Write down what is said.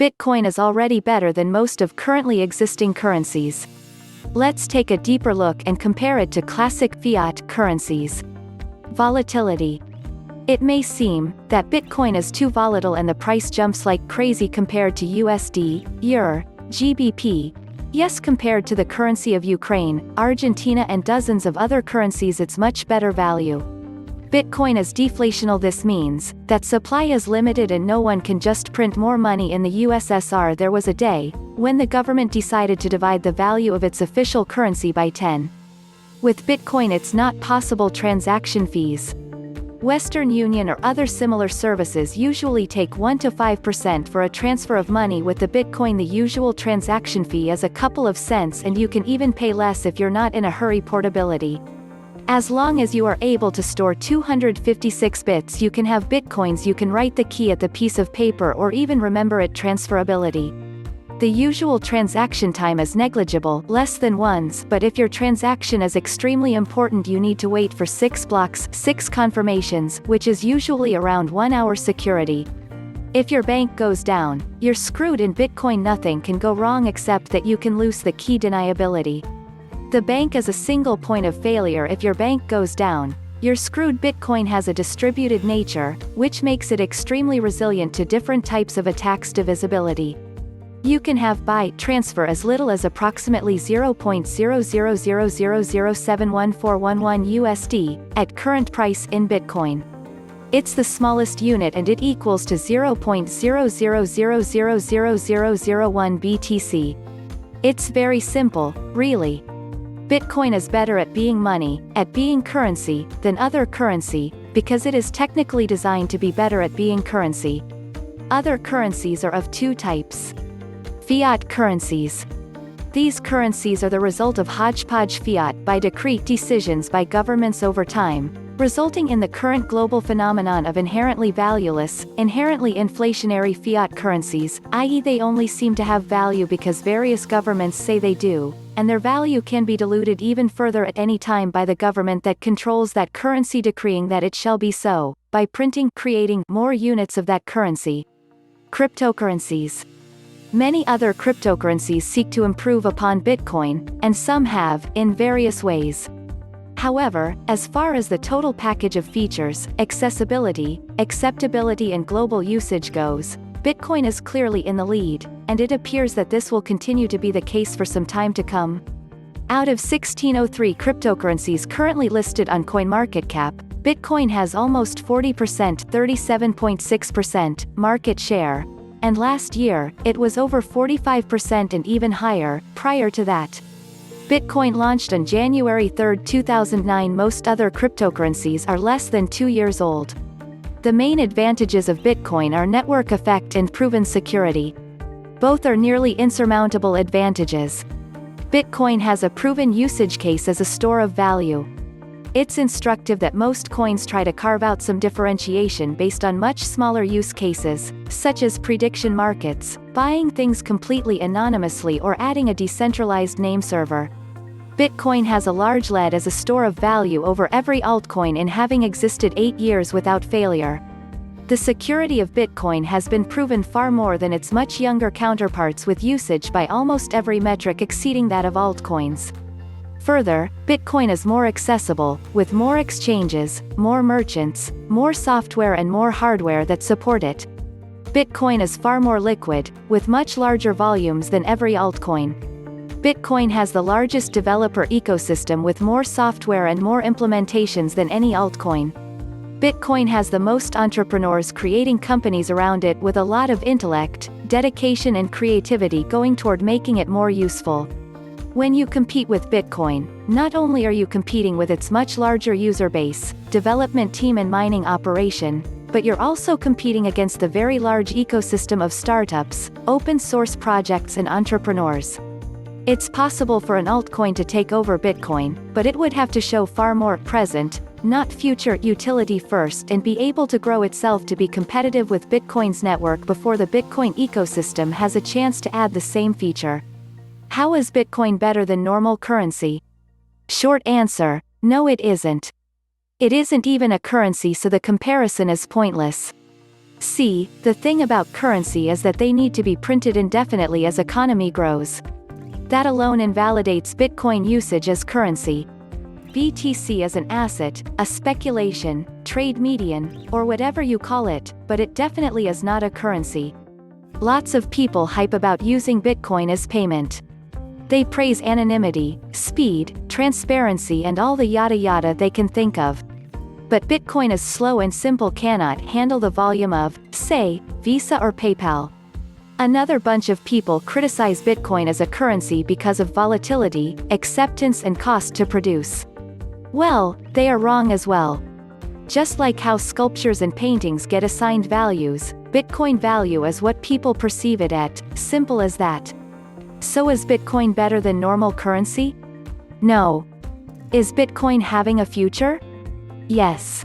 Bitcoin is already better than most of currently existing currencies. Let's take a deeper look and compare it to classic fiat currencies. Volatility. It may seem that Bitcoin is too volatile and the price jumps like crazy compared to USD, EUR, GBP. Yes, compared to the currency of Ukraine, Argentina and dozens of other currencies, it's much better value. Bitcoin is deflational. This means that supply is limited and no one can just print more money. In the USSR there was a day when the government decided to divide the value of its official currency by 10. With Bitcoin it's not possible. Transaction fees. Western Union or other similar services usually take 1 to 5% for a transfer of money. With the Bitcoin the usual transaction fee is a couple of cents and you can even pay less if you're not in a hurry. Portability. As long as you are able to store 256 bits you can have Bitcoins. You can write the key at the piece of paper or even remember it. Transferability. The usual transaction time is negligible, less than once, but if your transaction is extremely important you need to wait for 6 blocks, 6 confirmations, which is usually around 1 hour. Security. If your bank goes down, you're screwed. In Bitcoin nothing can go wrong except that you can lose the key. Deniability. The bank is a single point of failure. If your bank goes down, you're screwed. Bitcoin has a distributed nature, which makes it extremely resilient to different types of attacks. Divisibility. You can have buy transfer as little as approximately 0.0000071411 USD at current price in Bitcoin. It's the smallest unit and it equals to 0.00000001 BTC. It's very simple, really. Bitcoin is better at being money, at being currency, than other currency, because it is technically designed to be better at being currency. Other currencies are of two types. Fiat currencies. These currencies are the result of hodgepodge fiat by decree decisions by governments over time, resulting in the current global phenomenon of inherently valueless, inherently inflationary fiat currencies, i.e. they only seem to have value because various governments say they do, and their value can be diluted even further at any time by the government that controls that currency decreeing that it shall be so, by creating more units of that currency. Cryptocurrencies. Many other cryptocurrencies seek to improve upon Bitcoin, and some have, in various ways. However, as far as the total package of features, accessibility, acceptability and global usage goes, Bitcoin is clearly in the lead, and it appears that this will continue to be the case for some time to come. Out of 1603 cryptocurrencies currently listed on CoinMarketCap, Bitcoin has almost 40% (37.6%) market share, and last year, it was over 45% and even higher. Prior to that, Bitcoin launched on January 3, 2009. Most other cryptocurrencies are less than 2 years old. The main advantages of Bitcoin are network effect and proven security. Both are nearly insurmountable advantages. Bitcoin has a proven usage case as a store of value. It's instructive that most coins try to carve out some differentiation based on much smaller use cases, such as prediction markets, buying things completely anonymously or adding a decentralized name server. Bitcoin has a large lead as a store of value over every altcoin in having existed 8 years without failure. The security of Bitcoin has been proven far more than its much younger counterparts with usage by almost every metric exceeding that of altcoins. Further, Bitcoin is more accessible, with more exchanges, more merchants, more software and more hardware that support it. Bitcoin is far more liquid, with much larger volumes than every altcoin. Bitcoin has the largest developer ecosystem with more software and more implementations than any altcoin. Bitcoin has the most entrepreneurs creating companies around it with a lot of intellect, dedication and creativity going toward making it more useful. When you compete with Bitcoin, not only are you competing with its much larger user base, development team and mining operation, but you're also competing against the very large ecosystem of startups, open source projects and entrepreneurs. It's possible for an altcoin to take over Bitcoin, but it would have to show far more present, not future utility first and be able to grow itself to be competitive with Bitcoin's network before the Bitcoin ecosystem has a chance to add the same feature. How is Bitcoin better than normal currency? Short answer, no it isn't. It isn't even a currency, so the comparison is pointless. See, the thing about currency is that they need to be printed indefinitely as economy grows. That alone invalidates Bitcoin usage as currency. BTC is an asset, a speculation, trade median, or whatever you call it, but it definitely is not a currency. Lots of people hype about using Bitcoin as payment. They praise anonymity, speed, transparency and all the yada yada they can think of. But Bitcoin is slow and simple, cannot handle the volume of, say, Visa or PayPal. Another bunch of people criticize Bitcoin as a currency because of volatility, acceptance and cost to produce. Well, they are wrong as well. Just like how sculptures and paintings get assigned values, Bitcoin value is what people perceive it at, simple as that. So is Bitcoin better than normal currency? No. Is Bitcoin having a future? Yes.